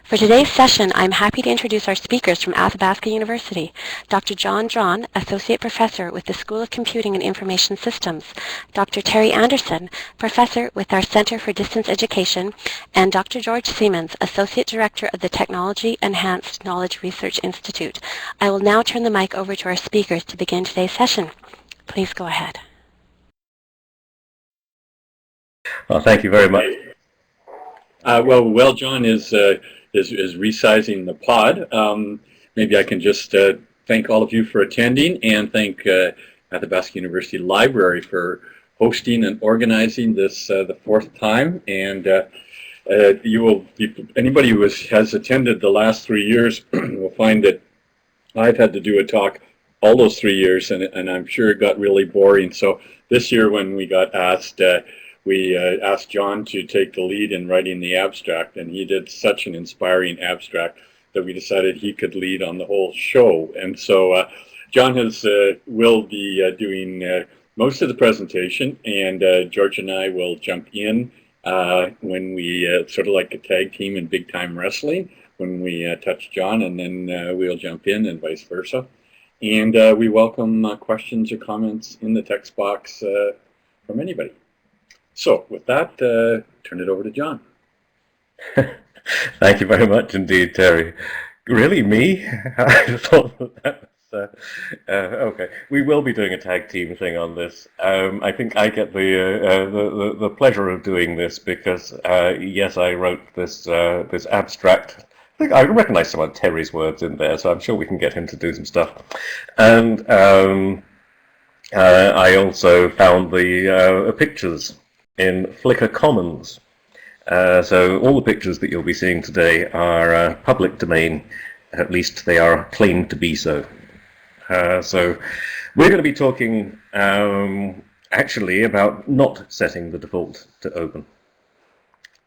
For today's session, I'm happy to introduce our speakers from Athabasca University, Dr. Jon Dron, Associate Professor with the School of Computing and Information Systems, Dr. Terry Anderson, Professor with our Center for Distance Education, and Dr. George Siemens, Associate Director of the Technology Enhanced Knowledge Research Institute. I will now turn the mic over to our speakers to begin today's session. Please go ahead. Well, thank you very much. Well, John is resizing the pod. Maybe I can just thank all of you for attending and thank Athabasca University Library for hosting and organizing this the fourth time. And you will, anybody who has attended the last 3 years will find that I've had to do a talk all those 3 years, and I'm sure it got really boring. So this year when we got asked, we asked John to take the lead in writing the abstract, and he did such an inspiring abstract that we decided he could lead on the whole show. And so John will be doing most of the presentation, and George and I will jump in when we sort of like a tag team in big time wrestling, when we touch John, and then we'll jump in and vice versa. And we welcome questions or comments in the text box from anybody. So with that, turn it over to John. Thank you very much indeed, Terry. Really, me? I thought that was, okay. We will be doing a tag team thing on this. I think I get the pleasure of doing this because, yes, I wrote this this abstract. I think I recognize some of Terry's words in there, so I'm sure we can get him to do some stuff. And I also found the pictures in Flickr Commons. So all the pictures that you'll be seeing today are public domain, at least they are claimed to be so. So we're going to be talking actually about not setting the default to open.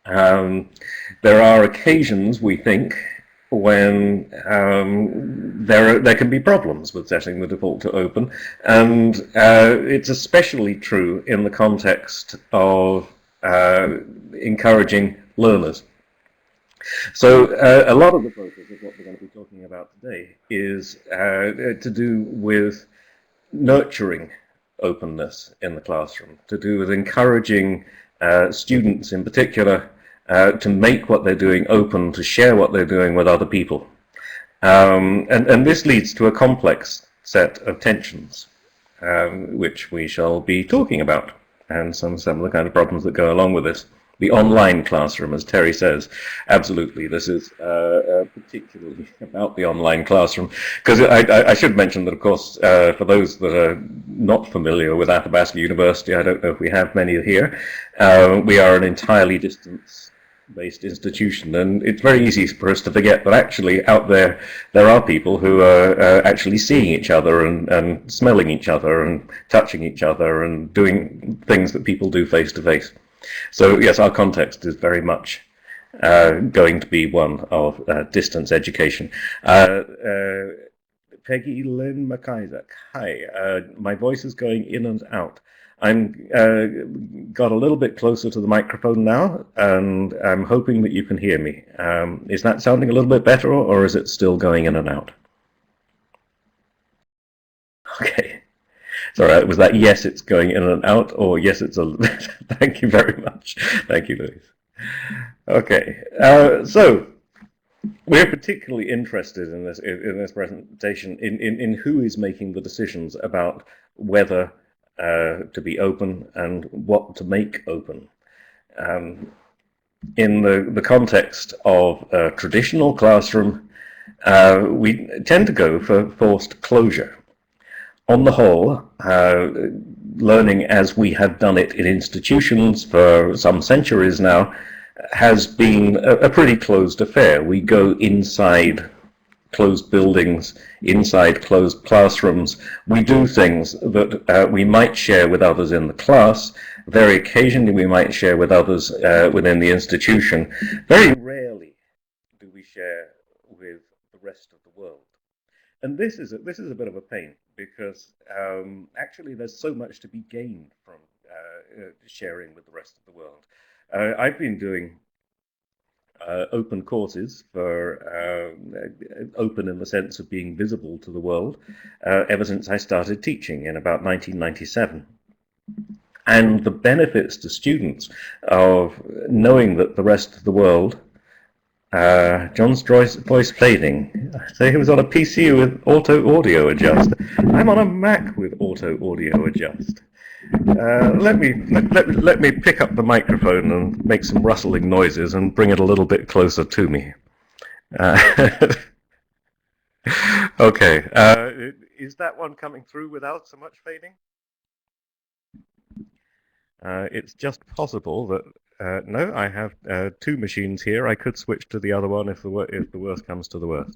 There are occasions, we think, when there can be problems with setting the default to open, and it's especially true in the context of encouraging learners. So a lot of the focus of what we're going to be talking about today is to do with nurturing openness in the classroom, to do with encouraging students in particular to make what they're doing open, to share what they're doing with other people. And this leads to a complex set of tensions, which we shall be talking about, and some of the kind of problems that go along with this. The online classroom, as Terry says, absolutely, this is particularly about the online classroom, because I should mention that, of course, for those that are not familiar with Athabasca University, I don't know if we have many here, we are an entirely distance-based institution, and it's very easy for us to forget that actually out there are people who are actually seeing each other and smelling each other and touching each other and doing things that people do face to face. So yes, our context is very much going to be one of distance education. Peggy Lynn McIsaac, hi. My voice is going in and out. I'm got a little bit closer to the microphone now, and I'm hoping that you can hear me. Is that sounding a little bit better, or is it still going in and out? Okay. Sorry, was that yes, it's going in and out, or yes, it's a... Thank you very much. Thank you, Louise. Okay, so we're particularly interested in this presentation in who is making the decisions about whether to be open and what to make open. In the context of a traditional classroom, we tend to go for forced closure. On the whole, learning as we have done it in institutions for some centuries now has been a pretty closed affair. We go inside closed buildings, inside closed classrooms. We do things that we might share with others in the class. Very occasionally we might share with others within the institution. Very rarely do we share with the rest of the world. And this is a bit of a pain, because actually there's so much to be gained from sharing with the rest of the world. I've been doing open courses for open in the sense of being visible to the world ever since I started teaching in about 1997. And the benefits to students of knowing that the rest of the world, John's voice fading. So he was on a PC with auto audio adjust. I'm on a Mac with auto audio adjust. Let me pick up the microphone and make some rustling noises and bring it a little bit closer to me. Okay, is that one coming through without so much fading? It's just possible that no, I have two machines here. I could switch to the other one if the worst comes to the worst.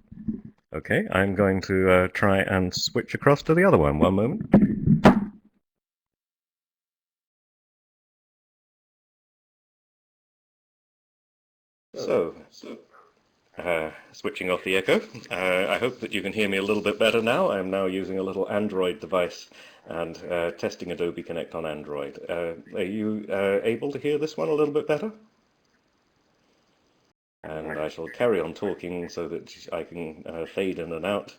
Okay, I'm going to try and switch across to the other one. One moment. So, switching off the echo. I hope that you can hear me a little bit better now. I'm now using a little Android device and testing Adobe Connect on Android. Are you able to hear this one a little bit better? And I shall carry on talking so that I can fade in and out.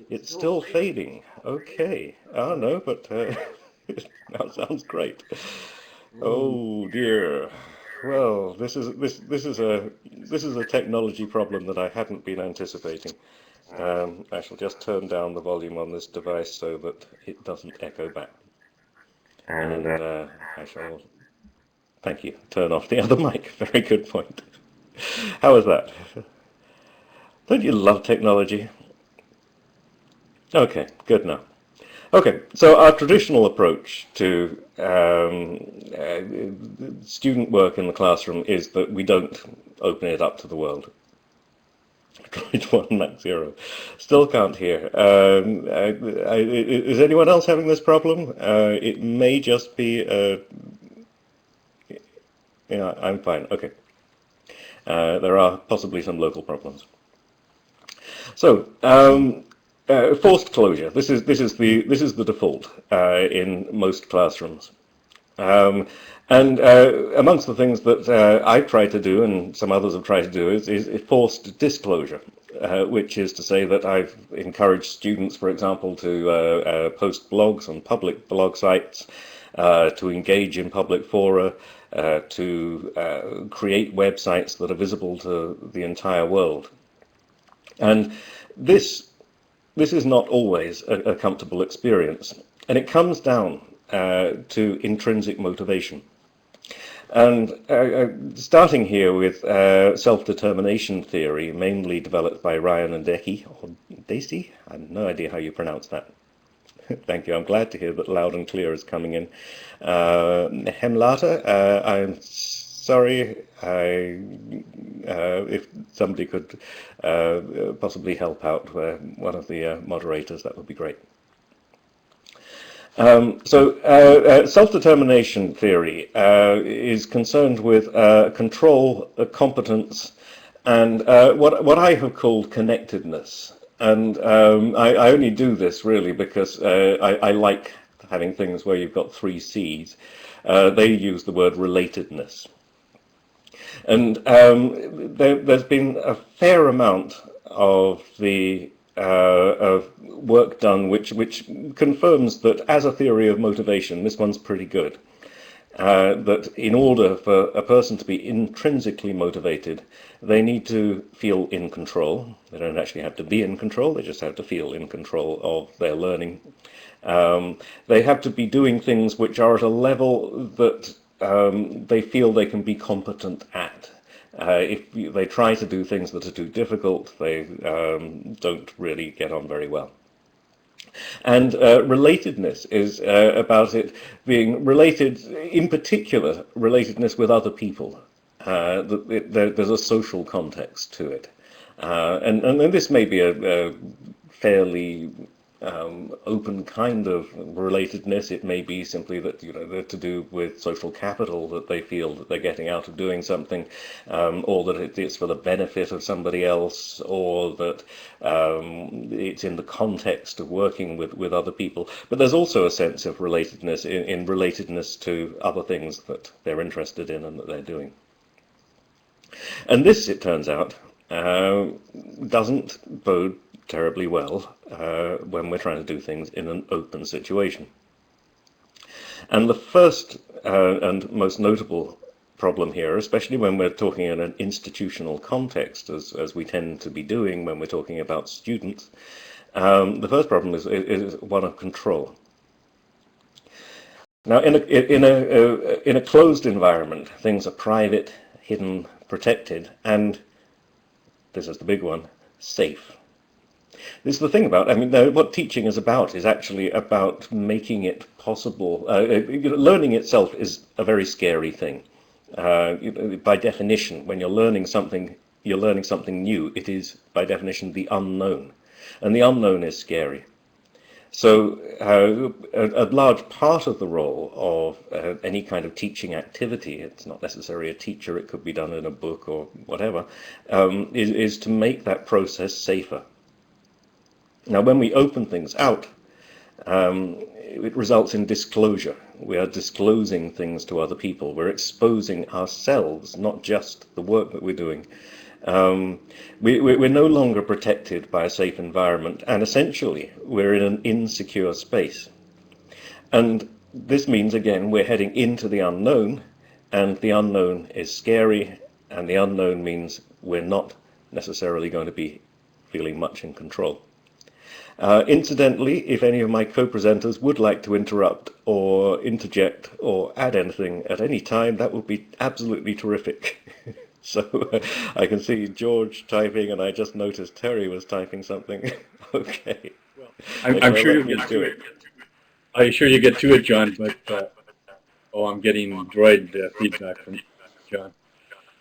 It's still fading. Okay. Oh no, but that sounds great. Oh dear. Well, this is a technology problem that I hadn't been anticipating. I shall just turn down the volume on this device so that it doesn't echo back. And I shall, thank you, turn off the other mic. Very good point. How was that? Don't you love technology? Okay, good now. Okay, so our traditional approach to student work in the classroom is that we don't open it up to the world. Droid 1, Mac 0. Still can't hear. Is anyone else having this problem? It may just be... yeah, I'm fine. Okay. There are possibly some local problems. So, forced closure. This is the default in most classrooms. And amongst the things that I've tried to do, and some others have tried to do, is forced disclosure, which is to say that I've encouraged students, for example, to post blogs on public blog sites, to engage in public fora, to create websites that are visible to the entire world. And this is not always a comfortable experience, and it comes down to intrinsic motivation. And starting here with self-determination theory, mainly developed by Ryan and Deci, or Deci? I have no idea how you pronounce that. Thank you. I'm glad to hear that loud and clear is coming in. Hemlata, I'm sorry. If somebody could possibly help out one of the moderators, that would be great. So self-determination theory is concerned with control, competence, and what I have called connectedness. And I only do this really because I like having things where you've got three C's. They use the word relatedness. And there's been a fair amount of work done which confirms that as a theory of motivation, this one's pretty good. That in order for a person to be intrinsically motivated, they need to feel in control. They don't actually have to be in control, they just have to feel in control of their learning. They have to be doing things which are at a level that they feel they can be competent at. If they try to do things that are too difficult, they don't really get on very well. And relatedness is about it being related, in particular, relatedness with other people. There's a social context to it. And this may be a fairly open kind of relatedness. It may be simply that they're to do with social capital that they feel that they're getting out of doing something, or that it's for the benefit of somebody else, or that it's in the context of working with other people. But there's also a sense of relatedness in relatedness to other things that they're interested in and that they're doing. And this, it turns out, doesn't bode terribly well when we're trying to do things in an open situation. And the first and most notable problem here, especially when we're talking in an institutional context, as we tend to be doing when we're talking about students, the first problem is one of control. Now, in a closed environment, things are private, hidden, protected, and this is the big one, safe. This is the thing about, I mean, what teaching is about is actually about making it possible. Learning itself is a very scary thing. By definition, when you're learning something new, it is, by definition, the unknown. And the unknown is scary. So a large part of the role of any kind of teaching activity, it's not necessarily a teacher, it could be done in a book or whatever, is to make that process safer. Now, when we open things out, it results in disclosure. We are disclosing things to other people. We're exposing ourselves, not just the work that we're doing. We're no longer protected by a safe environment, and essentially we're in an insecure space. And this means, again, we're heading into the unknown, and the unknown is scary, and the unknown means we're not necessarily going to be feeling much in control. Incidentally, if any of my co-presenters would like to interrupt or interject or add anything at any time, that would be absolutely terrific. So I can see George typing, and I just noticed Terry was typing something. Okay. Well, I'm sure you'll get to it. I'm sure you get to it, John, but I'm getting droid feedback from John.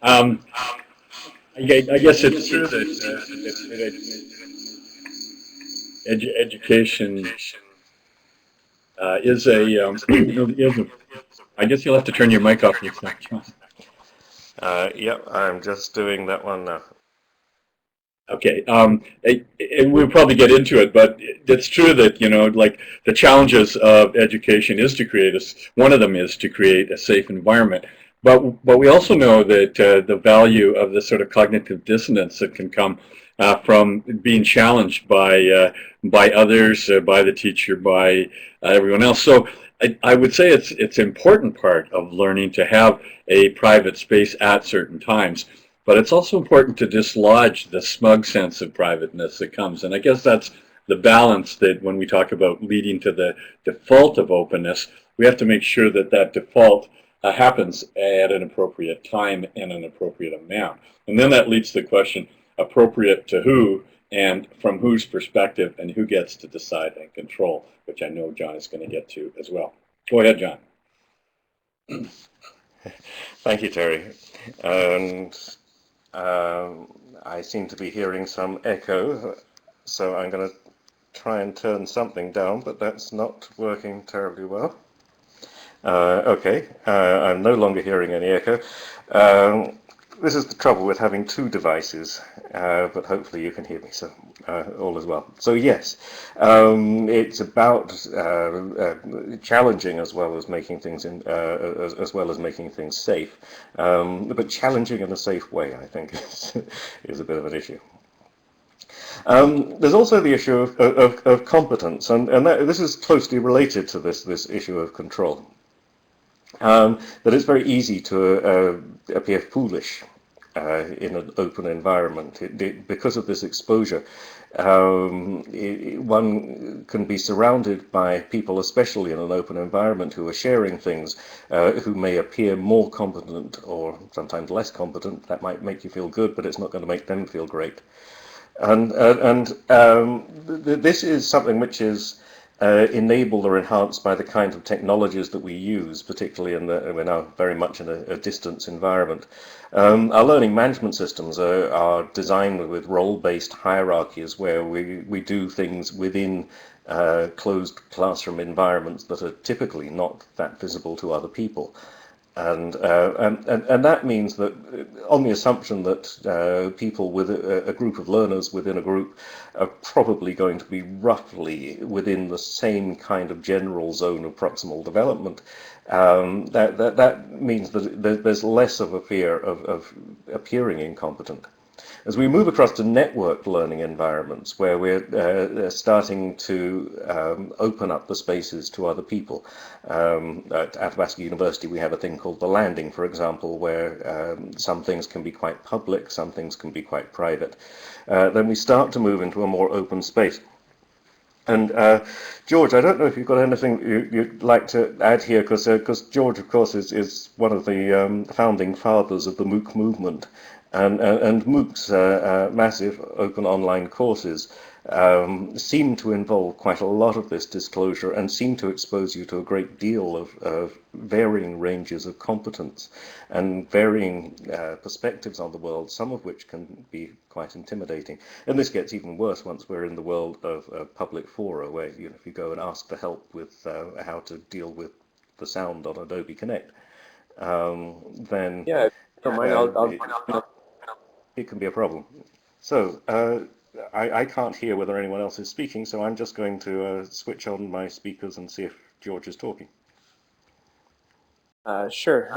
I guess it's true that education is a. I guess you'll have to turn your mic off for a second, John. Yep, I'm just doing that one now. Okay, and we'll probably get into it, but it's true that, like the challenges of education is to create one of them is to create a safe environment. But we also know that the value of the sort of cognitive dissonance that can come from being challenged by others, by the teacher, by everyone else. So I would say it's an important part of learning to have a private space at certain times. But it's also important to dislodge the smug sense of privateness that comes. And I guess that's the balance that when we talk about leading to the default of openness, we have to make sure that that default happens at an appropriate time and an appropriate amount. And then that leads to the question, appropriate to who and from whose perspective and who gets to decide and control, which I know John is going to get to as well. Go ahead, John. Thank you, Terry. And I seem to be hearing some echo, so I'm going to try and turn something down, but that's not working terribly well. Okay, I'm no longer hearing any echo. This is the trouble with having two devices, but hopefully you can hear me, so all is well. So yes, it's about challenging as well as making things as well as making things safe, but challenging in a safe way, I think, is a bit of an issue. There's also the issue of competence, and this is closely related to this issue of control. That it's very easy to appear foolish in an open environment. Because of this exposure, one can be surrounded by people, especially in an open environment, who are sharing things, who may appear more competent or sometimes less competent. That might make you feel good, but it's not going to make them feel great. And this is something which is enabled or enhanced by the kind of technologies that we use, particularly we're now very much in a distance environment. Our learning management systems are designed with role-based hierarchies where we do things within closed classroom environments that are typically not that visible to other people. And that means that on the assumption that people with a group of learners within a group are probably going to be roughly within the same kind of general zone of proximal development, that means that there's less of a fear of appearing incompetent. As we move across to networked learning environments where we're starting to open up the spaces to other people. At Athabasca University we have a thing called the landing, for example, where some things can be quite public, some things can be quite private. Then we start to move into a more open space. And George, I don't know if you've got anything you'd like to add here, because George, of course, is one of the founding fathers of the MOOC movement, and MOOCs, massive open online courses, seem to involve quite a lot of this disclosure and seem to expose you to a great deal of varying ranges of competence and varying perspectives on the world, some of which can be quite intimidating. And this gets even worse once we're in the world of public fora, where if you go and ask for help with how to deal with the sound on Adobe Connect, then Yeah, if you don't mind, it can be a problem. So I can't hear whether anyone else is speaking, so I'm just going to switch on my speakers and see if George is talking. Sure,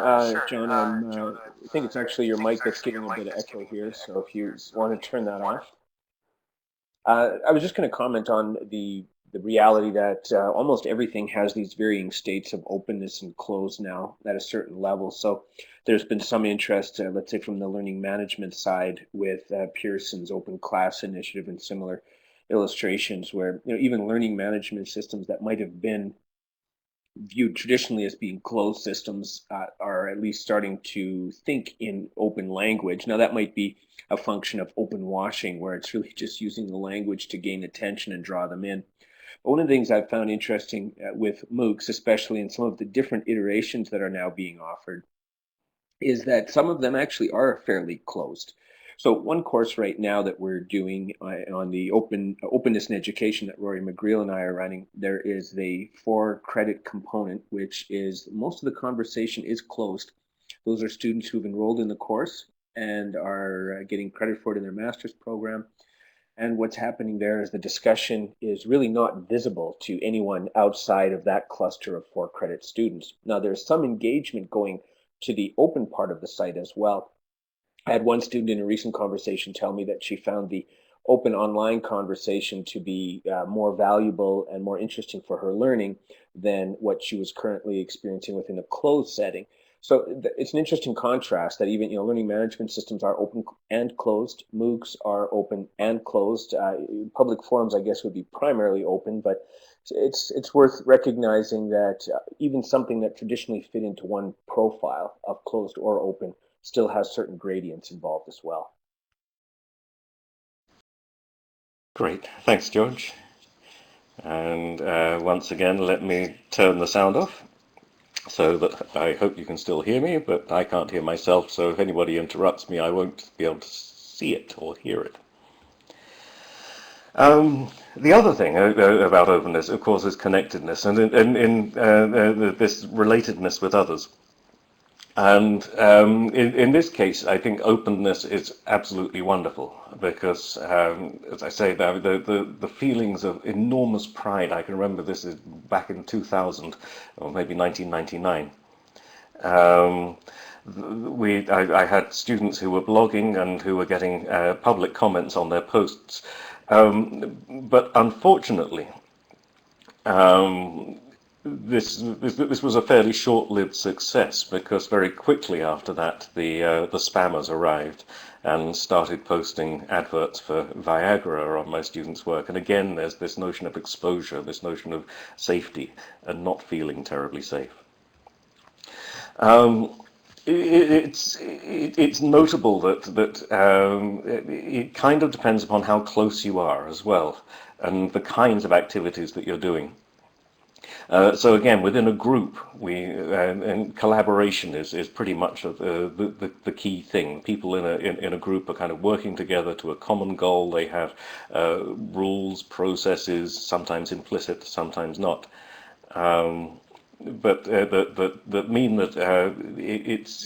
John. I think it's actually your mic that's giving a bit of echo here, so if you want to turn that off. I was just going to comment on the reality that almost everything has these varying states of openness and close now at a certain level. So there's been some interest, let's say, from the learning management side with Pearson's Open Class initiative and similar illustrations, where even learning management systems that might have been viewed traditionally as being closed systems are at least starting to think in open language. Now that might be a function of open washing, where it's really just using the language to gain attention and draw them in. But one of the things I've found interesting with MOOCs, especially in some of the different iterations that are now being offered, is that some of them actually are fairly closed. So one course right now that we're doing on the openness in education that Rory McGreal and I are running, there is the 4-credit component, which is most of the conversation is closed. Those are students who've enrolled in the course and are getting credit for it in their master's program. And what's happening there is the discussion is really not visible to anyone outside of that cluster of 4-credit students. Now there's some engagement going to the open part of the site as well. I had one student in a recent conversation tell me that she found the open online conversation to be more valuable and more interesting for her learning than what she was currently experiencing within a closed setting. So it's an interesting contrast that even learning management systems are open and closed. MOOCs are open and closed. Public forums, I guess, would be primarily open, but it's worth recognizing that even something that traditionally fit into one profile of closed or open still has certain gradients involved as well. Great, thanks, George. And once again, let me turn the sound off so that I hope you can still hear me, but I can't hear myself, so if anybody interrupts me, I won't be able to see it or hear it. The other thing about openness, of course, is connectedness, and in this relatedness with others. And in this case, I think openness is absolutely wonderful because, as I say, the feelings of enormous pride. I can remember this is back in 2000 or maybe 1999. I had students who were blogging and who were getting public comments on their posts, but unfortunately, this was a fairly short-lived success because very quickly after that the spammers arrived and started posting adverts for Viagra on my students' work. And again, there's this notion of exposure, this notion of safety and not feeling terribly safe. It's notable that it kind of depends upon how close you are as well and the kinds of activities that you're doing. So again, within a group, and collaboration is pretty much the key thing. People in a group are kind of working together to a common goal. They have rules, processes, sometimes implicit, sometimes not. but that mean that it's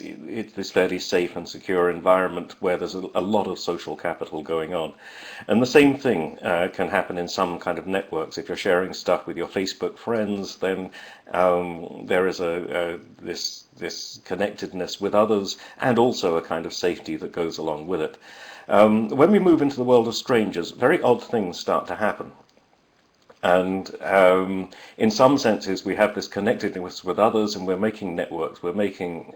this fairly safe and secure environment where there's a lot of social capital going on. And the same thing can happen in some kind of networks. If you're sharing stuff with your Facebook friends, then there is this connectedness with others, and also a kind of safety that goes along with it. When we move into the world of strangers, very odd things start to happen. And in some senses, we have this connectedness with others, and we're making networks, we're making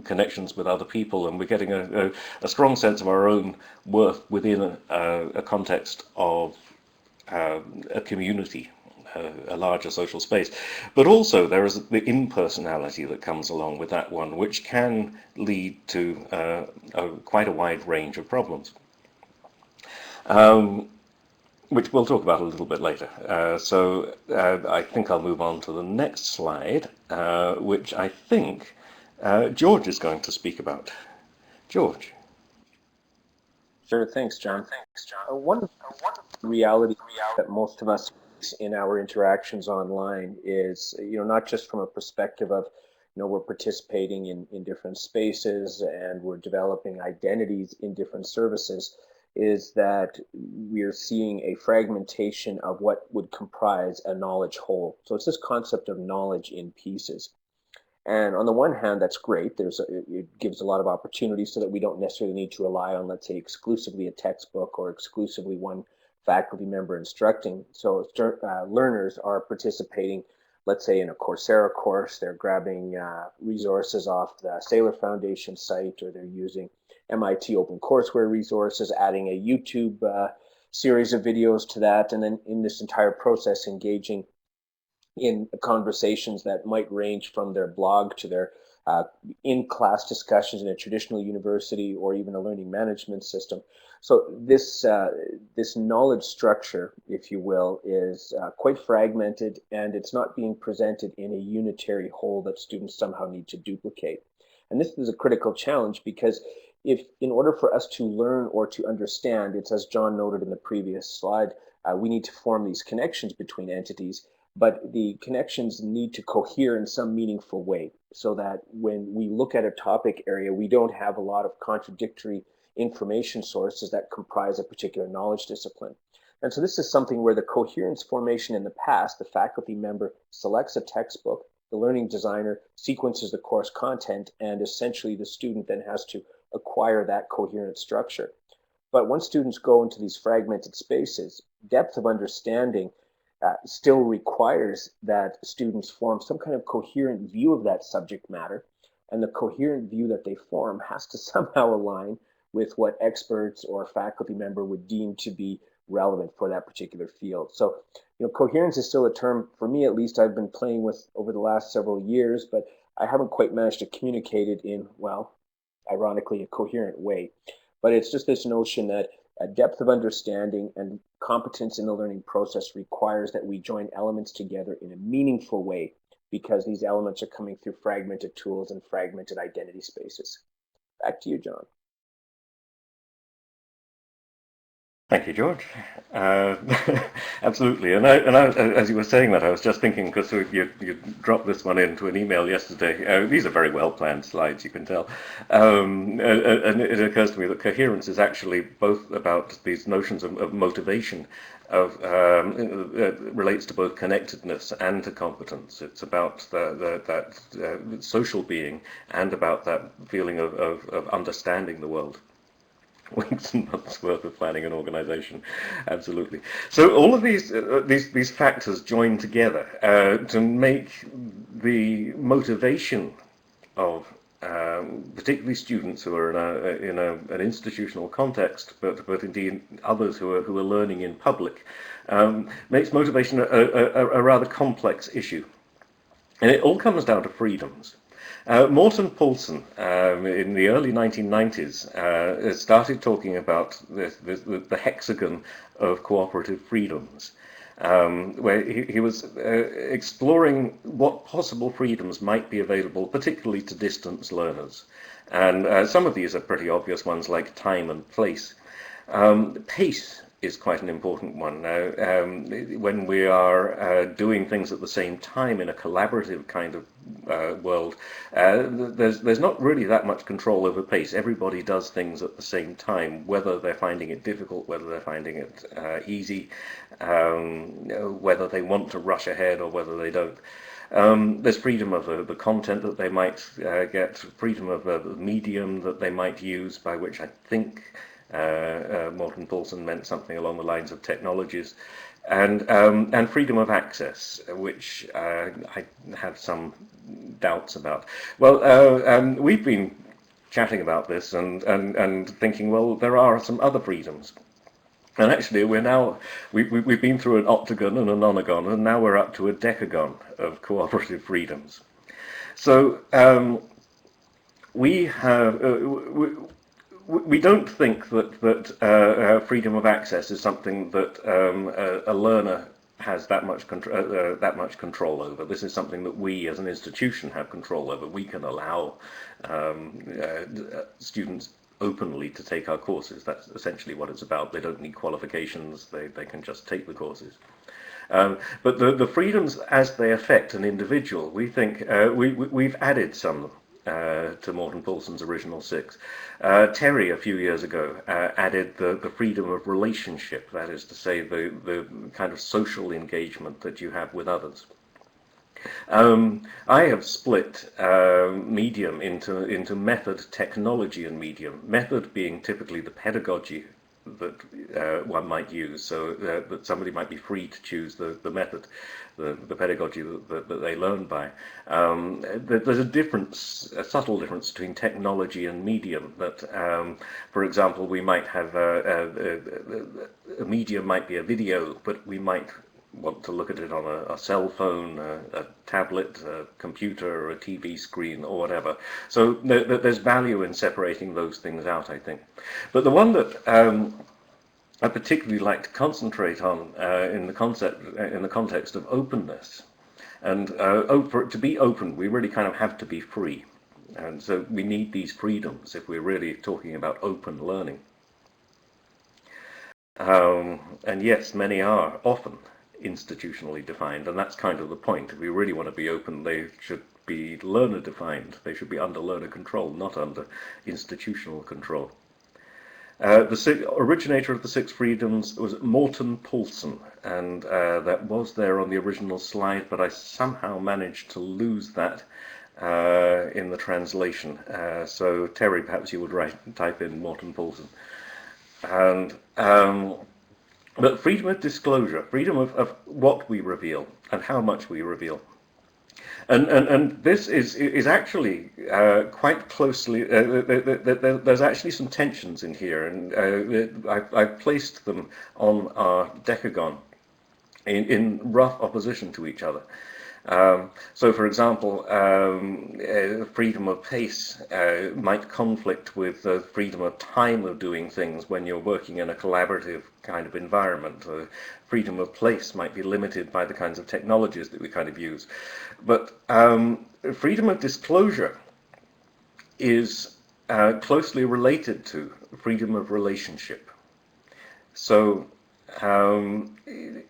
connections with other people, and we're getting a strong sense of our own worth within a context of a community, a larger social space. But also there is the impersonality that comes along with that one, which can lead to quite a wide range of problems. Which we'll talk about a little bit later. So I think I'll move on to the next slide, which I think George is going to speak about. George. Sure, thanks, John. One reality that most of us in our interactions online is, not just from a perspective of, we're participating in different spaces and we're developing identities in different services, is that we're seeing a fragmentation of what would comprise a knowledge whole. So it's this concept of knowledge in pieces. And on the one hand, that's great. It gives a lot of opportunities so that we don't necessarily need to rely on, let's say, exclusively a textbook or exclusively one faculty member instructing. So learners are participating, let's say, in a Coursera course. They're grabbing resources off the Saylor Foundation site, or they're using MIT OpenCourseWare resources, adding a YouTube series of videos to that, and then in this entire process engaging in conversations that might range from their blog to their in-class discussions in a traditional university or even a learning management system. So this knowledge structure, if you will, is quite fragmented, and it's not being presented in a unitary whole that students somehow need to duplicate. And this is a critical challenge because if in order for us to learn or to understand, it's as John noted in the previous slide, we need to form these connections between entities, but the connections need to cohere in some meaningful way so that when we look at a topic area, we don't have a lot of contradictory information sources that comprise a particular knowledge discipline. And so this is something where the coherence formation in the past, the faculty member selects a textbook, the learning designer sequences the course content, and essentially the student then has to acquire that coherent structure. But once students go into these fragmented spaces, depth of understanding still requires that students form some kind of coherent view of that subject matter, and the coherent view that they form has to somehow align with what experts or a faculty member would deem to be relevant for that particular field. So, coherence is still a term, for me at least, I've been playing with over the last several years, but I haven't quite managed to communicate it in, well, ironically, a coherent way. But it's just this notion that a depth of understanding and competence in the learning process requires that we join elements together in a meaningful way, because these elements are coming through fragmented tools and fragmented identity spaces. Back to you, John. Thank you, George. Absolutely. And I, as you were saying that, I was just thinking, because you dropped this one into an email yesterday. These are very well planned slides, you can tell. And it occurs to me that coherence is actually both about these notions of motivation, relates to both connectedness and to competence. It's about that social being and about that feeling of understanding the world. Weeks and months worth of planning an organization. Absolutely. So all of these factors join together to make the motivation of particularly students who are in an institutional context, but indeed others who are learning in public, makes motivation a rather complex issue. And it all comes down to freedoms. Morton Poulsen, in the early 1990s, started talking about the hexagon of cooperative freedoms, where he was exploring what possible freedoms might be available, particularly to distance learners. And some of these are pretty obvious ones, like time and place. Pace is quite an important one. Now, when we are doing things at the same time in a collaborative kind of world, there's not really that much control over pace. Everybody does things at the same time, whether they're finding it difficult, whether they're finding it easy, whether they want to rush ahead or whether they don't. There's freedom of the content that they might get, freedom of the medium that they might use, by which I think Morten Poulsen meant something along the lines of technologies, and freedom of access, which I have some doubts about. Well, we've been chatting about this and thinking, well, there are some other freedoms. And actually, we've been through an octagon and a nonagon, and now we're up to a decagon of cooperative freedoms. So we have. We don't think that freedom of access is something that a learner has that much control over. This is something that we as an institution have control over. We can allow students openly to take our courses. That's essentially what it's about. They don't need qualifications. They can just take the courses. But the freedoms as they affect an individual, we think we've added some to Morten Poulsen's original 6. Terry, a few years ago, added the freedom of relationship, that is to say, the kind of social engagement that you have with others. I have split medium into method, technology, and medium. Method being typically the pedagogy that one might use, so that somebody might be free to choose the method, the pedagogy that they learn by. There's a subtle difference between technology and medium. That, for example, we might have a medium might be a video, but we might want to look at it on a cell phone, a tablet, a computer, or a TV screen, or whatever. So there's value in separating those things out, I think. But the one that I particularly like to concentrate on in the context of openness, and for it to be open, we really kind of have to be free, and so we need these freedoms if we're really talking about open learning. And yes, many are often institutionally defined, and that's kind of the point. If we really want to be open, they should be learner defined. They should be under learner control, not under institutional control. The originator of the 6 freedoms was Morten Poulsen, and that was there on the original slide, but I somehow managed to lose that in the translation. So Terry, perhaps you would type in Morten Poulsen. And but freedom of disclosure, freedom of what we reveal and how much we reveal. And this is actually quite closely, there's actually some tensions in here, and I've placed them on our decagon in rough opposition to each other. So, for example, freedom of pace might conflict with the freedom of time of doing things when you're working in a collaborative kind of environment. Freedom of place might be limited by the kinds of technologies that we kind of use. But freedom of disclosure is closely related to freedom of relationship. So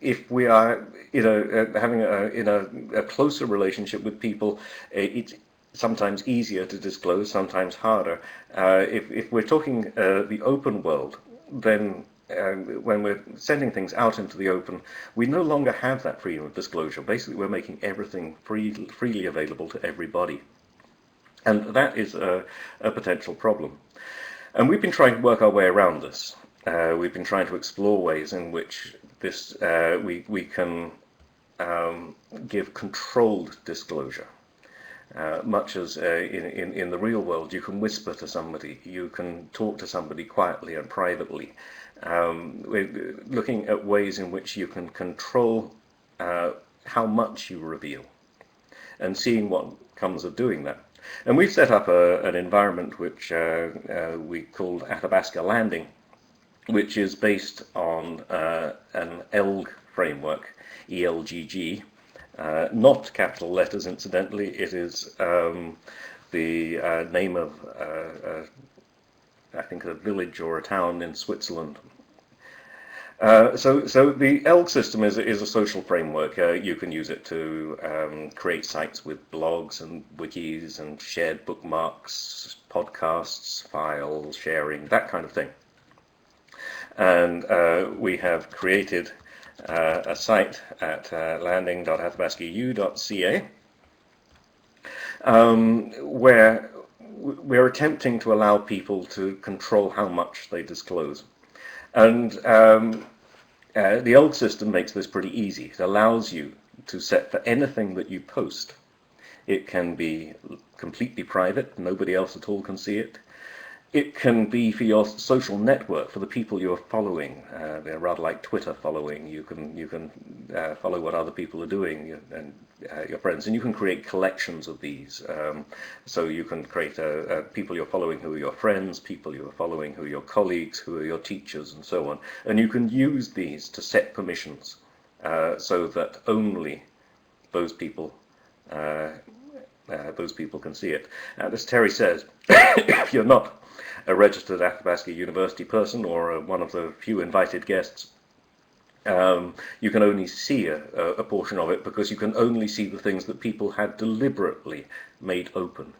if we are having a closer relationship with people, it's sometimes easier to disclose, sometimes harder. If we're talking the open world, then when we're sending things out into the open, we no longer have that freedom of disclosure. Basically, we're making everything freely available to everybody. And that is a potential problem. And we've been trying to work our way around this. We've been trying to explore ways in which this we can give controlled disclosure. Much as in the real world, you can whisper to somebody, you can talk to somebody quietly and privately. We're looking at ways in which you can control how much you reveal and seeing what comes of doing that. And we've set up an environment which we called Athabasca Landing, which is based on an ELG framework, ELGG, not capital letters, incidentally. It is the name of, I think, a village or a town in Switzerland. So the ELG system is a social framework. You can use it to create sites with blogs and wikis and shared bookmarks, podcasts, files, sharing, that kind of thing. And we have created a site at landing.athabascau.ca where we're attempting to allow people to control how much they disclose. And the ELG system makes this pretty easy. It allows you to set for anything that you post. It can be completely private, nobody else at all can see it. It can be for your social network, for the people you're following. They're rather like Twitter following. You can follow what other people are doing and your friends, and you can create collections of these. So you can create people you're following who are your friends, people you're following who are your colleagues, who are your teachers, and so on. And you can use these to set permissions so that only those people can see it. As Terry says, if you're not a registered Athabasca University person or one of the few invited guests, you can only see a portion of it because you can only see the things that people have deliberately made open,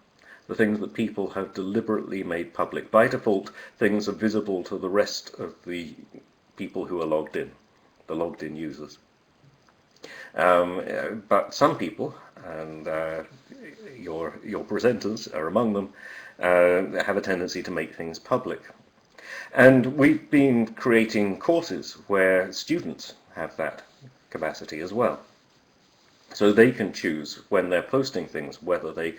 the things that people have deliberately made public. By default, things are visible to the rest of the people who are logged in, the logged in users. But some people, and your presenters are among them, have a tendency to make things public. And we've been creating courses where students have that capacity as well. So they can choose when they're posting things whether they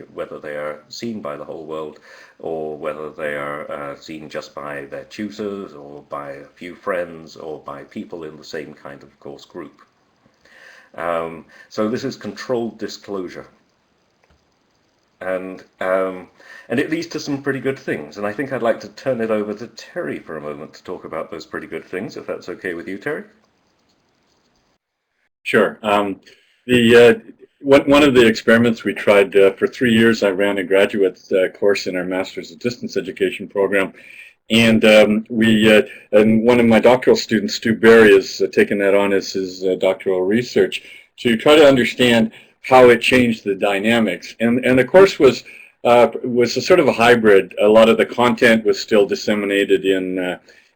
are seen by the whole world or whether they are seen just by their tutors or by a few friends or by people in the same kind of course group. So this is controlled disclosure. And it leads to some pretty good things. And I think I'd like to turn it over to Terry for a moment to talk about those pretty good things, if that's okay with you, Terry. Sure. One of the experiments we tried for 3 years, I ran a graduate course in our Master's of Distance Education program. And and one of my doctoral students, Stu Berry, has taken that on as his doctoral research to try to understand how it changed the dynamics. And the course was a sort of a hybrid. A lot of the content was still disseminated in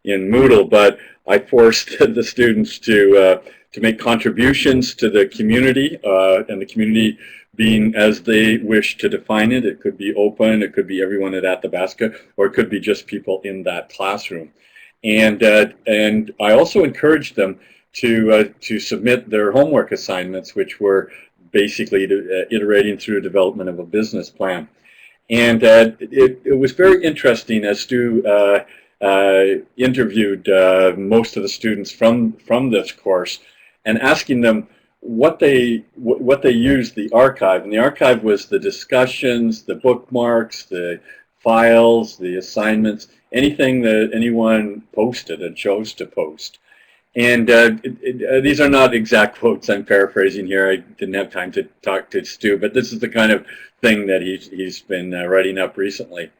Moodle, but I forced the students to make contributions to the community, and the community being as they wish to define it. It could be open, it could be everyone at Athabasca, or it could be just people in that classroom. And I also encouraged them to submit their homework assignments, which were basically iterating through development of a business plan. And it was very interesting as Stu interviewed most of the students from this course and asking them what they used the archive. And the archive was the discussions, the bookmarks, the files, the assignments, anything that anyone posted and chose to post. And these are not exact quotes, I'm paraphrasing here. I didn't have time to talk to Stu, but this is the kind of thing that he's been writing up recently.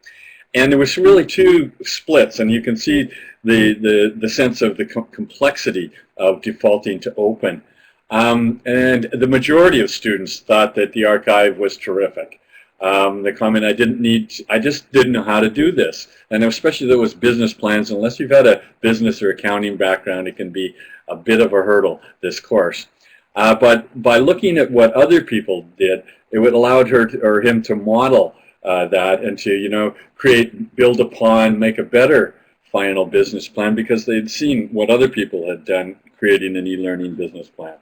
And there was really two splits, and you can see the sense of the complexity of defaulting to open. And the majority of students thought that the archive was terrific. The comment, I just didn't know how to do this. And especially there was business plans. Unless you've had a business or accounting background, it can be a bit of a hurdle, this course. But by looking at what other people did, it would allow her or him to model that and to, create, build upon, make a better final business plan because they'd seen what other people had done creating an e-learning business plan.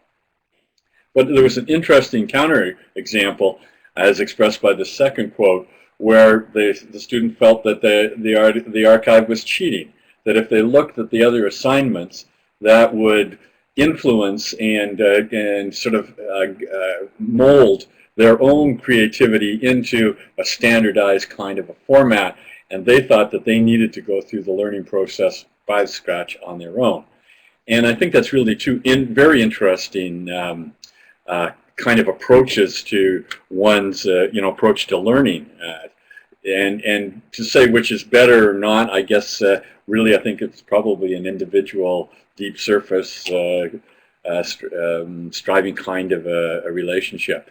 But there was an interesting counter example as expressed by the second quote, where the student felt that the archive was cheating, that if they looked at the other assignments, that would influence and sort of mold their own creativity into a standardized kind of a format, and they thought that they needed to go through the learning process by scratch on their own. And I think that's really two very interesting kind of approaches to one's approach to learning. and to say which is better or not, I guess really I think it's probably an individual deep surface striving kind of a relationship.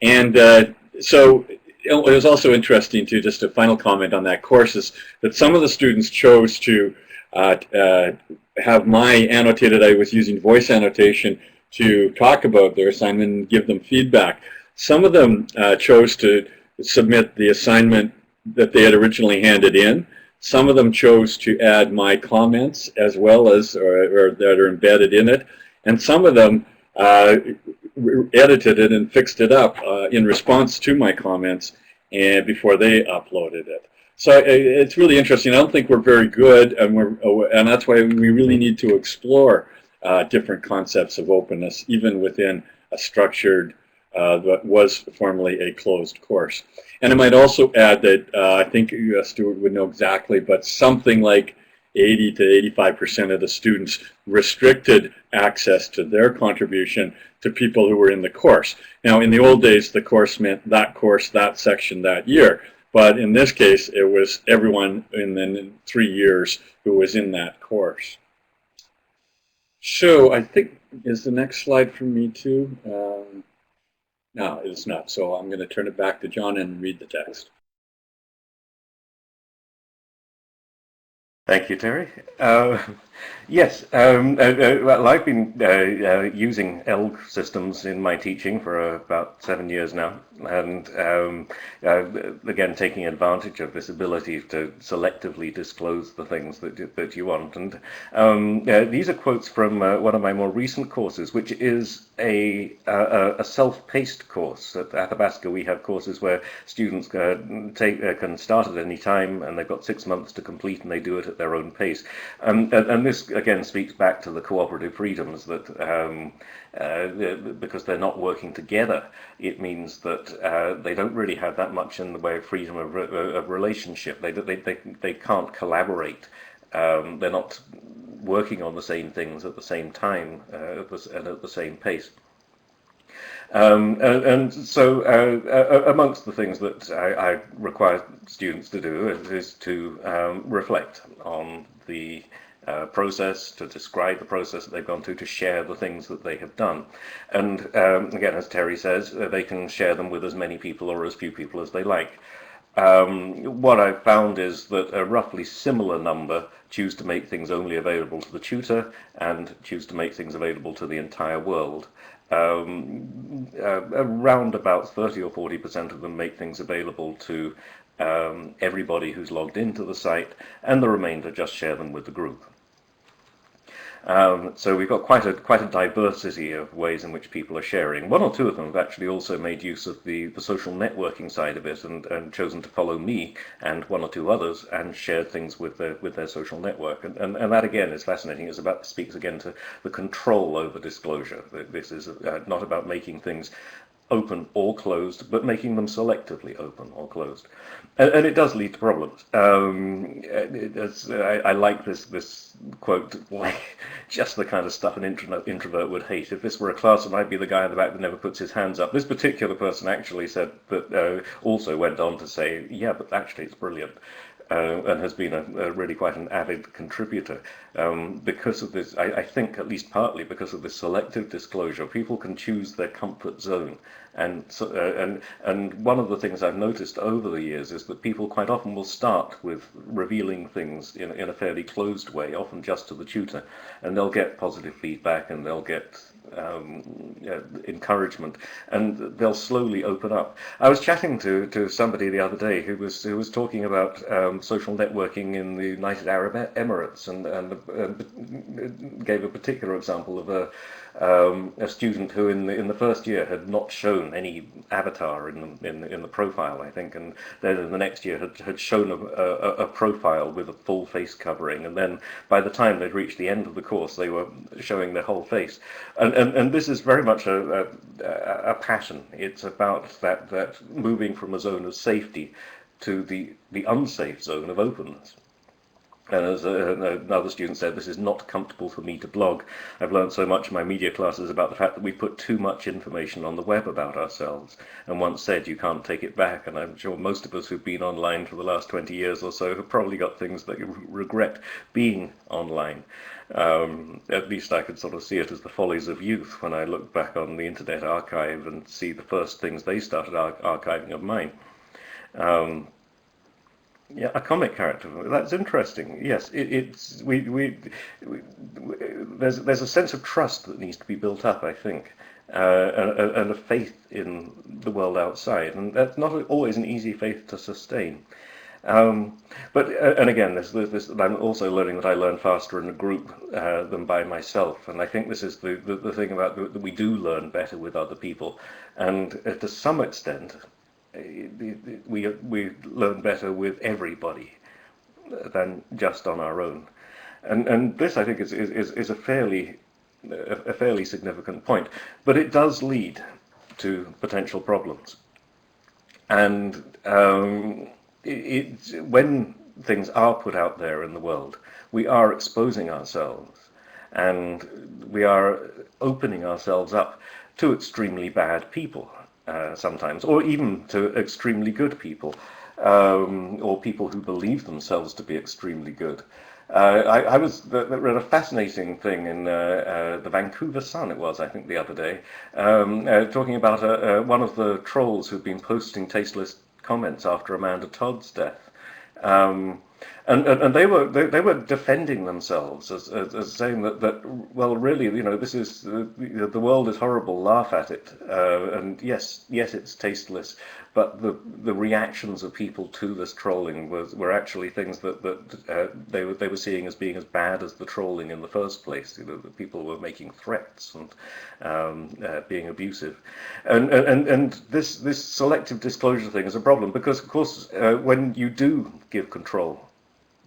And so it was also interesting to, just a final comment on that course, is that some of the students chose to have my annotated, I was using voice annotation to talk about their assignment and give them feedback. Some of them chose to submit the assignment that they had originally handed in. Some of them chose to add my comments as well as, or that are embedded in it. And some of them edited it and fixed it up in response to my comments and before they uploaded it. So it's really interesting. I don't think we're very good, and that's why we really need to explore different concepts of openness, even within a structured, that was formerly a closed course. And I might also add that I think Stuart would know exactly, but something like 80 to 85% of the students restricted access to their contribution to people who were in the course. Now, in the old days, the course meant that course, that section, that year. But in this case, it was everyone in the 3 years who was in that course. So I think, is the next slide for me too? No, it's not. So I'm going to turn it back to John and read the text. Thank you, Terry. Yes, well, I've been using ELG systems in my teaching for about 7 years now, and again, taking advantage of this ability to selectively disclose the things that you want. And these are quotes from one of my more recent courses, which is a self-paced course. At Athabasca, we have courses where students can start at any time, and they've got 6 months to complete, and they do it at their own pace. And this again speaks back to the cooperative freedoms that because they're not working together, it means that they don't really have that much in the way of freedom of relationship. They can't collaborate. They're not working on the same things at the same time and at the same pace. And so amongst the things that I require students to do is to reflect on the process, to describe the process that they've gone through, to share the things that they have done. And again, as Terry says, they can share them with as many people or as few people as they like. What I've found is that a roughly similar number choose to make things only available to the tutor and choose to make things available to the entire world. Around about 30 or 40% of them make things available to everybody who's logged into the site, and the remainder just share them with the group. So we've got quite a diversity of ways in which people are sharing. One or two of them have actually also made use of the social networking side of it and chosen to follow me and one or two others and shared things with their social network. And that again is fascinating. It speaks again to the control over disclosure. This is not about making things open or closed, but making them selectively open or closed. And it does lead to problems. I like this quote, like just the kind of stuff an introvert would hate. If this were a classroom, I'd be the guy in the back that never puts his hands up. This particular person actually said that, also went on to say, yeah, but actually it's brilliant. And has been a really quite an avid contributor because of this. I think at least partly because of this selective disclosure, people can choose their comfort zone, and one of the things I've noticed over the years is that people quite often will start with revealing things in a fairly closed way, often just to the tutor, and they'll get positive feedback and they'll get encouragement, and they'll slowly open up. I was chatting to somebody the other day who was talking about social networking in the United Arab Emirates, and gave a particular example of a student who in the first year had not shown any avatar in the profile, I think, and then in the next year had shown a profile with a full face covering, and then by the time they'd reached the end of the course, they were showing their whole face. And this is very much a pattern. It's about that moving from a zone of safety to the unsafe zone of openness. And as another student said, this is not comfortable for me to blog. I've learned so much in my media classes about the fact that we put too much information on the web about ourselves. And once said, you can't take it back. And I'm sure most of us who've been online for the last 20 years or so have probably got things that you regret being online. At least I could sort of see it as the follies of youth when I look back on the Internet Archive and see the first things they started archiving of mine. Yeah, a comic character. That's interesting. Yes, there's a sense of trust that needs to be built up, I think, and a faith in the world outside, and that's not always an easy faith to sustain. And again, I'm also learning that I learn faster in a group than by myself, and I think this is the thing about that we do learn better with other people, and to some extent, we learn better with everybody than just on our own, and this I think is a fairly significant point, but it does lead to potential problems, and when things are put out there in the world, we are exposing ourselves, and we are opening ourselves up to extremely bad people. Sometimes, or even to extremely good people, or people who believe themselves to be extremely good. I read a fascinating thing in the Vancouver Sun, it was, I think, the other day, talking about one of the trolls who'd been posting tasteless comments after Amanda Todd's death. And they were defending themselves as saying that well, really, you know, this is the world is horrible, laugh at it, and yes it's tasteless, but the reactions of people to this trolling were actually things that they were seeing as being as bad as the trolling in the first place. You know, that people were making threats and being abusive, and this selective disclosure thing is a problem because, of course, when you do give control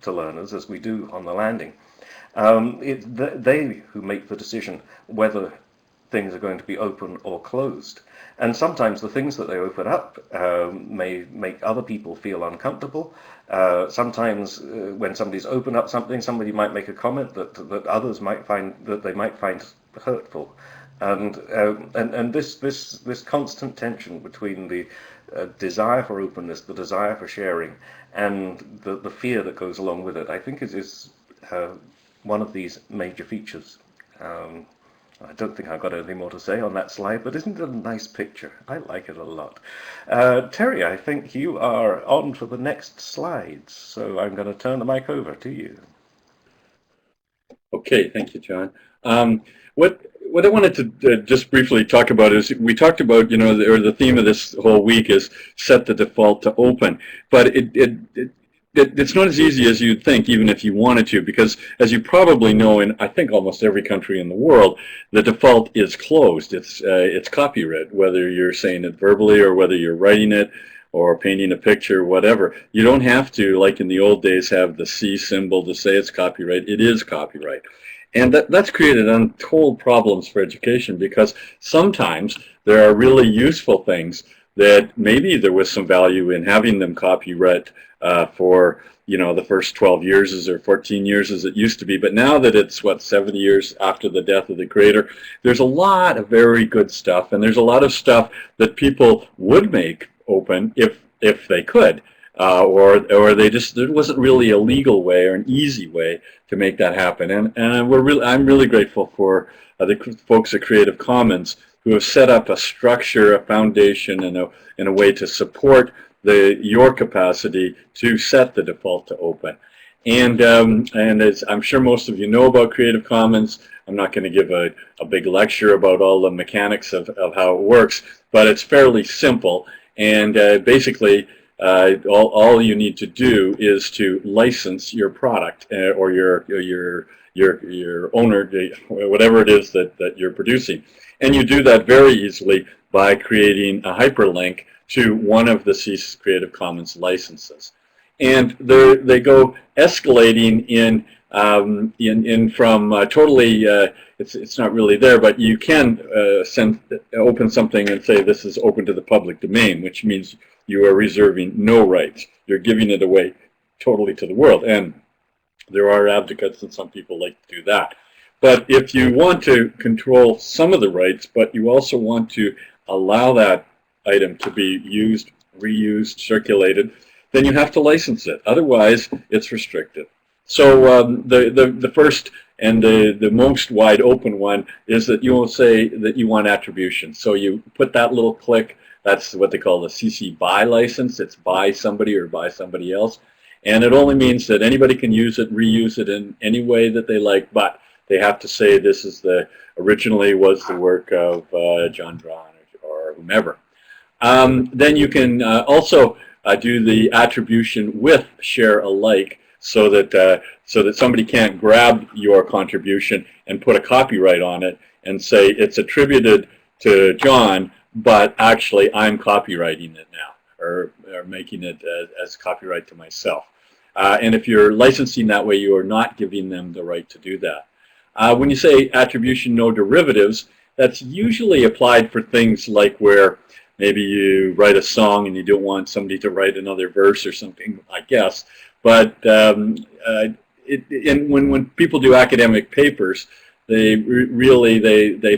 to learners, as we do on the landing, it's they who make the decision whether things are going to be open or closed. And sometimes the things that they open up may make other people feel uncomfortable. Sometimes when somebody's opened up something, somebody might make a comment that others might find hurtful. And this constant tension between the desire for openness, the desire for sharing, and the fear that goes along with it, I think is one of these major features. I don't think I've got anything more to say on that slide, but isn't it a nice picture? I like it a lot. Terry, I think you are on for the next slides, so I'm going to turn the mic over to you. Okay, thank you, John. What I wanted to just briefly talk about is we talked about, you know, the theme of this whole week is set the default to open, but it's not as easy as you'd think, even if you wanted to, because as you probably know, in I think almost every country in the world, the default is closed. It's copyright, whether you're saying it verbally or whether you're writing it or painting a picture, whatever. You don't have to, like in the old days, have the C symbol to say it's copyright. It is copyright. And that's created untold problems for education, because sometimes there are really useful things that maybe there was some value in having them copyright for, you know, the first 12 years or 14 years as it used to be. But now that it's, what, 70 years after the death of the creator, there's a lot of very good stuff, and there's a lot of stuff that people would make open if they could. Or there wasn't really a legal way or an easy way to make that happen, and I'm really grateful for the folks at Creative Commons who have set up a structure, a foundation, and a way to support your capacity to set the default to open. And as I'm sure most of you know about Creative Commons, I'm not going to give a big lecture about all the mechanics of how it works, but it's fairly simple, and basically. All you need to do is to license your product or your owner, whatever it is that you're producing. And you do that very easily by creating a hyperlink to one of the CC Creative Commons licenses. And they go escalating in from totally, it's not really there, but you can open something and say this is open to the public domain, which means you are reserving no rights. You're giving it away totally to the world. And There are advocates, and some people like to do that. But if you want to control some of the rights, but you also want to allow that item to be used, reused, circulated, then you have to license it. Otherwise, it's restricted. So the first and the most wide open one is that you will say that you want attribution. So you put that little click. That's what they call the CC BY license. It's by somebody or by somebody else. And it only means that anybody can use it, reuse it in any way that they like, but they have to say this is originally was the work of Jon Dron or whomever. Then you can also do the attribution with share alike, so that somebody can't grab your contribution and put a copyright on it and say it's attributed to John, but actually I'm copyrighting it now, or making it as copyright to myself. And if you're licensing that way, you are not giving them the right to do that. When you say attribution no derivatives, that's usually applied for things like where maybe you write a song and you don't want somebody to write another verse or something, I guess. But when people do academic papers, they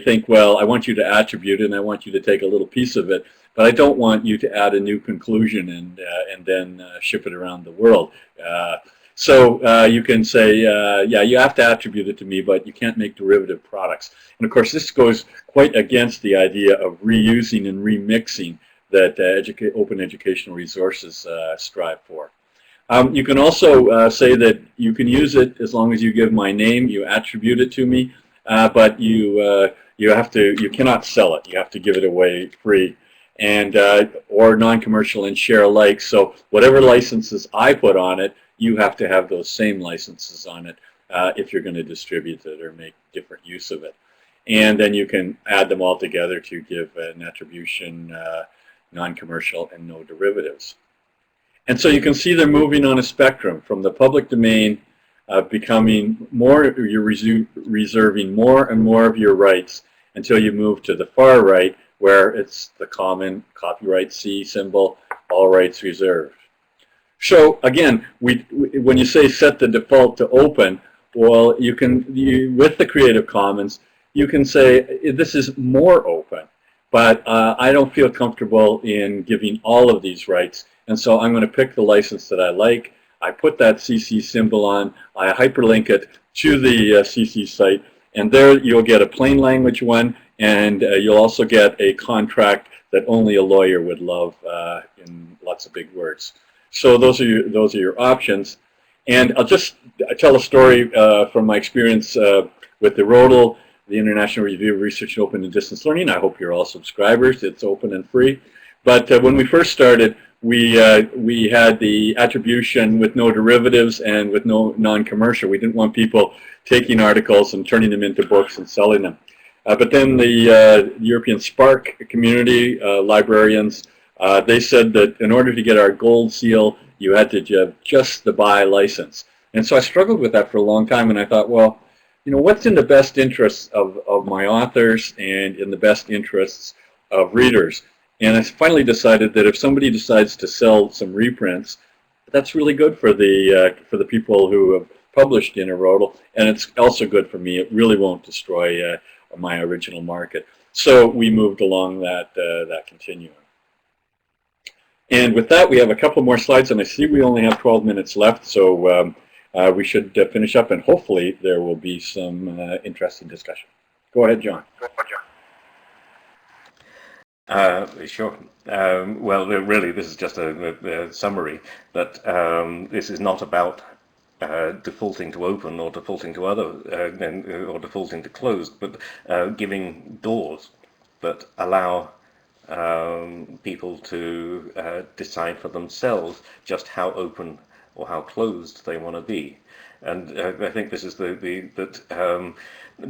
think, well, I want you to attribute it and I want you to take a little piece of it, but I don't want you to add a new conclusion and then ship it around the world. So you can say, yeah, you have to attribute it to me, but you can't make derivative products. And of course, this goes quite against the idea of reusing and remixing that open educational resources strive for. You can also say that you can use it as long as you give my name, you attribute it to me, but you cannot sell it. You have to give it away free, and or non-commercial and share alike. So whatever licenses I put on it, you have to have those same licenses on it if you're going to distribute it or make different use of it. And then you can add them all together to give an attribution, non-commercial, and no derivatives. And so you can see they're moving on a spectrum from the public domain, becoming more, you're reserving more and more of your rights until you move to the far right, where it's the common copyright C symbol, all rights reserved. So again, when you say set the default to open, well, with the Creative Commons, you can say this is more open, but I don't feel comfortable in giving all of these rights, and so I'm going to pick the license that I like. I put that CC symbol on, I hyperlink it to the CC site, and there you'll get a plain language one, and you'll also get a contract that only a lawyer would love in lots of big words. So those are your options. And I'll just tell a story from my experience with the ROTL, the International Review of Research in Open and Distance Learning. I hope you're all subscribers. It's open and free. But when we first started, we had the attribution with no derivatives and with no non-commercial. We didn't want people taking articles and turning them into books and selling them. But then the European Spark community, librarians, they said that in order to get our gold seal, you had to have just the BY license. And so I struggled with that for a long time, and I thought, well, you know, what's in the best interests of my authors and in the best interests of readers? And I finally decided that if somebody decides to sell some reprints, that's really good for the people who have published in a ROTL, and it's also good for me. It really won't destroy my original market. So we moved along that continuum. And with that, we have a couple more slides, and I see we only have 12 minutes left, so we should finish up, and hopefully there will be some interesting discussion. Go ahead, John. Sure. Well, really, this is just a summary, that this is not about defaulting to open or defaulting to other, or defaulting to closed, but giving doors that allow people to decide for themselves just how open or how closed they want to be. And I think this is that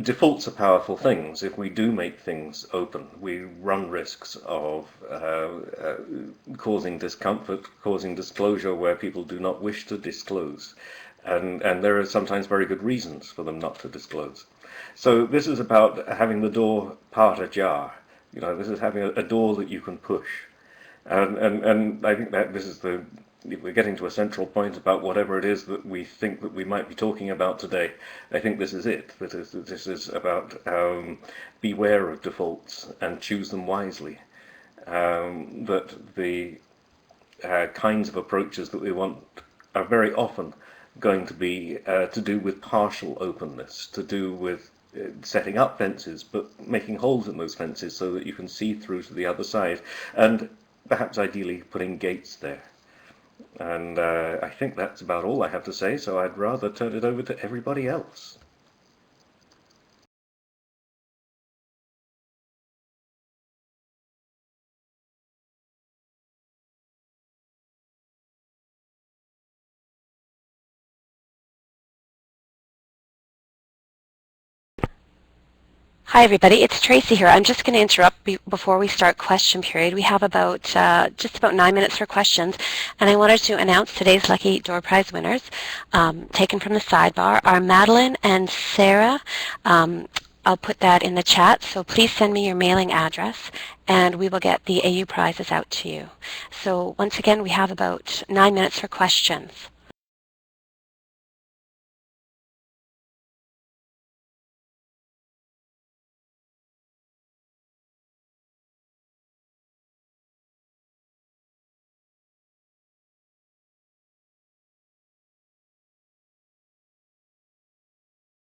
defaults are powerful things. If we do make things open, we run risks of causing discomfort, causing disclosure where people do not wish to disclose. And there are sometimes very good reasons for them not to disclose. So this is about having the door part ajar. You know, this is having a door that you can push. And I think that this is we're getting to a central point about whatever it is that we think that we might be talking about today. I think this is it. This is about beware of defaults and choose them wisely. That the kinds of approaches that we want are very often going to be to do with partial openness, to do with setting up fences, but making holes in those fences so that you can see through to the other side, and perhaps ideally putting gates there. And I think that's about all I have to say, so I'd rather turn it over to everybody else. Hi everybody, it's Tracy here. I'm just going to interrupt before we start question period. We have about just about 9 minutes for questions, and I wanted to announce today's lucky door prize winners. Taken from the sidebar are Madeline and Sarah. I'll put that in the chat, so please send me your mailing address and we will get the AU prizes out to you. So once again, we have about 9 minutes for questions.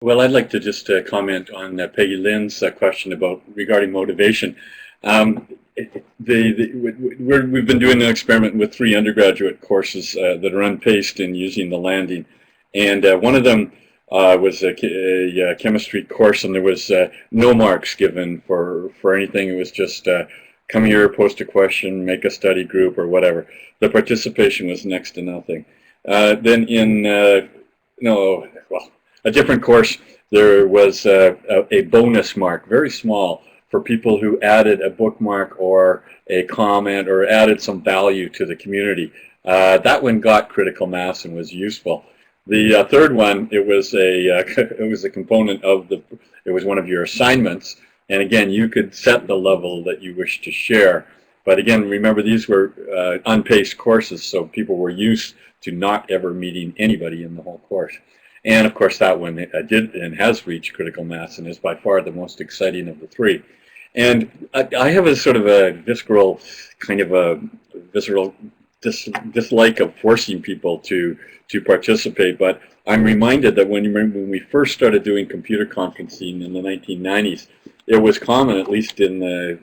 Well, I'd like to just comment on Peggy Lynn's question regarding motivation. We've been doing an experiment with 3 undergraduate courses that are unpaced in using the landing, and one of them was a chemistry course, and there was no marks given for anything. It was just come here, post a question, make a study group, or whatever. The participation was next to nothing. Then in a different course, there was a bonus mark, very small, for people who added a bookmark or a comment or added some value to the community. That one got critical mass and was useful. The third one, it was a component of it was one of your assignments, and again, you could set the level that you wish to share. But again, remember, these were unpaced courses, so people were used to not ever meeting anybody in the whole course. And of course, that one did and has reached critical mass and is by far the most exciting of the 3. And I have a sort of a visceral dislike of forcing people to participate. But I'm reminded that when we first started doing computer conferencing in the 1990s, it was common, at least in the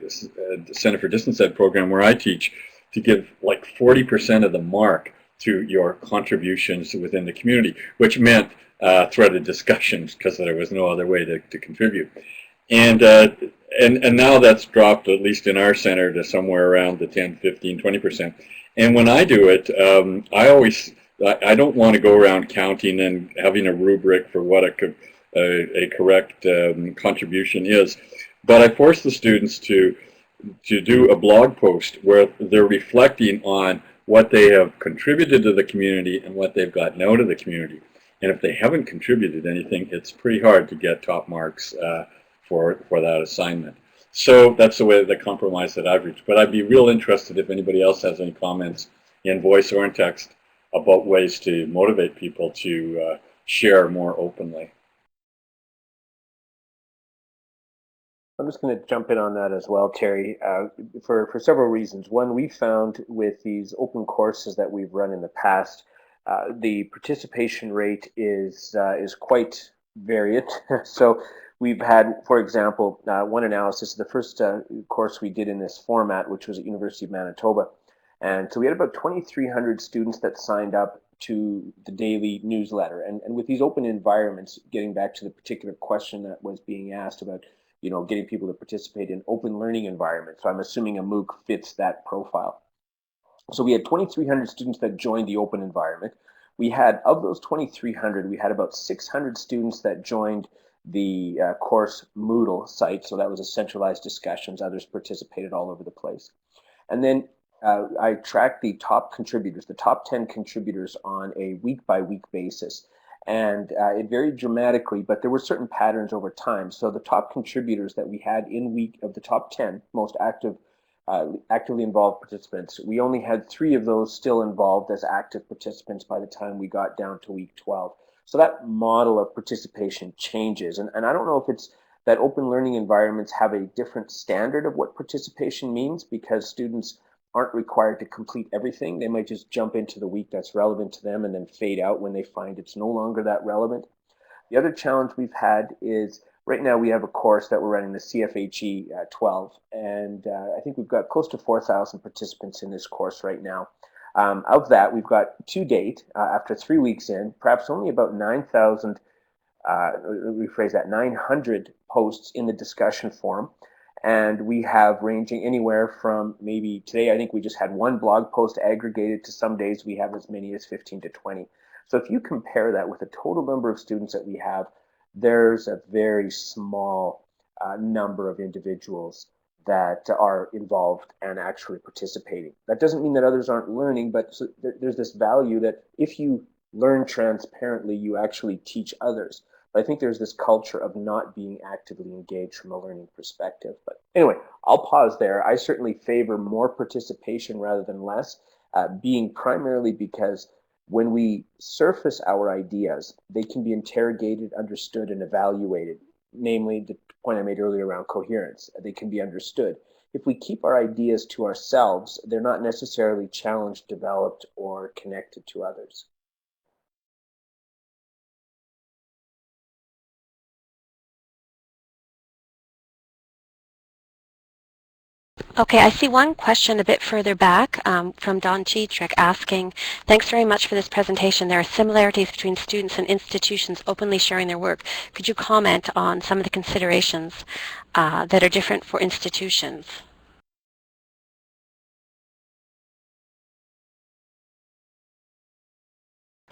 Center for Distance Ed program where I teach, to give like 40% of the mark to your contributions within the community, which meant threaded discussions because there was no other way to contribute. And now that's dropped, at least in our center, to somewhere around the 10, 15, 20%. And when I do it, I don't want to go around counting and having a rubric for what a correct contribution is. But I force the students to do a blog post where they're reflecting on what they have contributed to the community and what they've gotten out of the community. And if they haven't contributed anything, it's pretty hard to get top marks for that assignment. So that's the compromise that I've reached. But I'd be real interested if anybody else has any comments in voice or in text about ways to motivate people to share more openly. I'm just going to jump in on that as well, Terry, for several reasons. One, we found with these open courses that we've run in the past, the participation rate is quite varied. So we've had, for example, one analysis, the first course we did in this format, which was at University of Manitoba. And so we had about 2,300 students that signed up to the daily newsletter. And with these open environments, getting back to the particular question that was being asked about, getting people to participate in open learning environments. So I'm assuming a MOOC fits that profile. So we had 2,300 students that joined the open environment. We had, of those 2,300, we had about 600 students that joined the course Moodle site. So that was a centralized discussions. Others participated all over the place. And then I tracked the top contributors, the top 10 contributors on a week-by-week basis. And it varied dramatically, but there were certain patterns over time. So the top contributors that we had in week of the top 10 most active actively involved participants. We only had 3 of those still involved as active participants by the time we got down to week 12. So that model of participation changes. And I don't know if it's that open learning environments have a different standard of what participation means because students aren't required to complete everything. They might just jump into the week that's relevant to them and then fade out when they find it's no longer that relevant. The other challenge we've had is right now we have a course that we're running, the CFHE 12, and I think we've got close to 4,000 participants in this course right now. Of that, we've got to date, after 3 weeks in, perhaps only about 9,000, rephrase that, 900 posts in the discussion forum. And we have ranging anywhere from maybe today, I think we just had 1 blog post aggregated to some days we have as many as 15 to 20. So if you compare that with the total number of students that we have, there's a very small number of individuals that are involved and actually participating. That doesn't mean that others aren't learning, but there's this value that if you learn transparently, you actually teach others. But I think there's this culture of not being actively engaged from a learning perspective. But anyway, I'll pause there. I certainly favor more participation rather than less, being primarily because when we surface our ideas, they can be interrogated, understood, and evaluated, namely the point I made earlier around coherence. They can be understood. If we keep our ideas to ourselves, they're not necessarily challenged, developed, or connected to others. Okay, I see one question a bit further back from Don Cheetrick asking, thanks very much for this presentation. There are similarities between students and institutions openly sharing their work. Could you comment on some of the considerations that are different for institutions?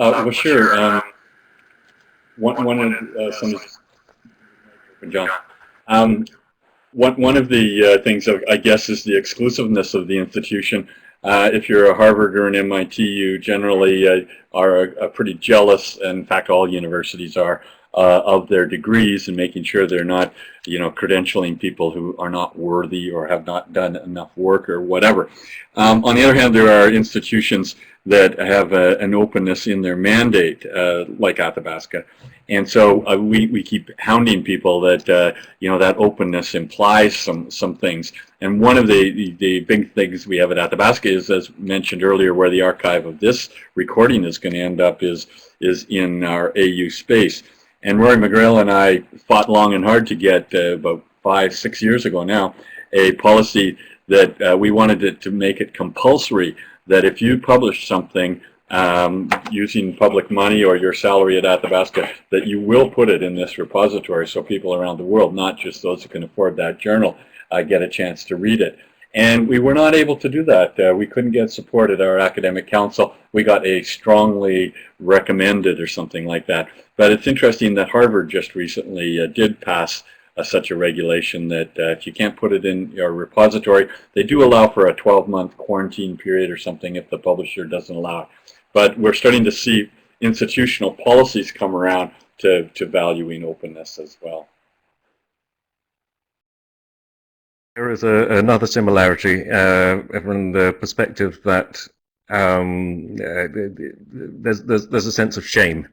Well, sure. One of some John. One of the things, I guess, is the exclusiveness of the institution. If you're a Harvard or an MIT, you generally are pretty jealous, and in fact all universities are, of their degrees and making sure they're not, credentialing people who are not worthy or have not done enough work or whatever. On the other hand, there are institutions that have an openness in their mandate, like Athabasca. And so we keep hounding people that that openness implies some things. And one of the big things we have at Athabasca is, as mentioned earlier, where the archive of this recording is going to end up is in our AU space. And Rory McGrail and I fought long and hard to get about 5-6 years ago now a policy that we wanted to make it compulsory that if you publish something using public money or your salary at Athabasca, that you will put it in this repository so people around the world, not just those who can afford that journal, get a chance to read it. And we were not able to do that. We couldn't get support at our academic council. We got a strongly recommended or something like that. But it's interesting that Harvard just recently did pass such a regulation that if you can't put it in your repository, they do allow for a 12-month quarantine period or something if the publisher doesn't allow it. But we're starting to see institutional policies come around to valuing openness as well. There is another similarity from the perspective that there's a sense of shame.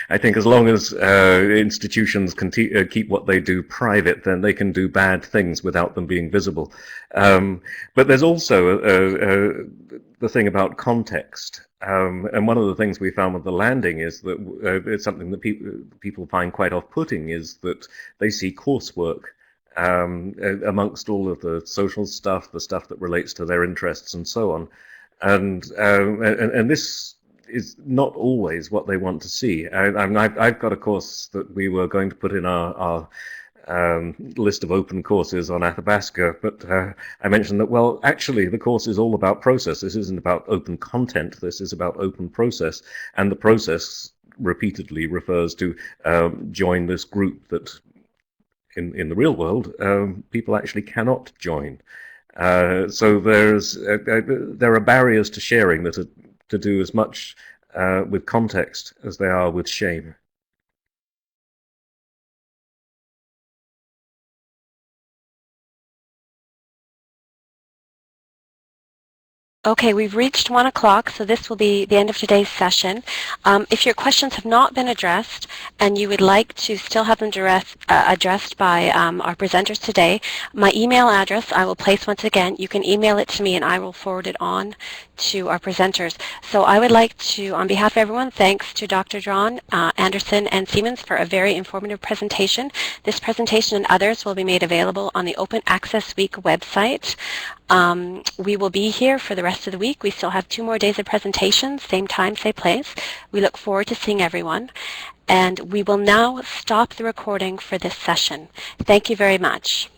I think as long as institutions can keep what they do private, then they can do bad things without them being visible. But there's also the thing about context. And one of the things we found with the landing is that it's something that people find quite off-putting, is that they see coursework amongst all of the social stuff, the stuff that relates to their interests and so on. And this is not always what they want to see. I've got a course that we were going to put in our list of open courses on Athabasca, but I mentioned that, well, actually the course is all about process. This isn't about open content, this is about open process, and the process repeatedly refers to join this group that in the real world people actually cannot join. So there are barriers to sharing that are to do as much with context as they are with shame. Okay, we've reached 1 o'clock, so this will be the end of today's session. If your questions have not been addressed and you would like to still have them addressed by our presenters today, my email address I will place once again. You can email it to me and I will forward it on to our presenters. So I would like to, on behalf of everyone, thanks to Dr. Dron, Anderson, and Siemens for a very informative presentation. This presentation and others will be made available on the Open Access Week website. We will be here for the rest of the week. We still have 2 more days of presentations, same time, same place. We look forward to seeing everyone. And we will now stop the recording for this session. Thank you very much.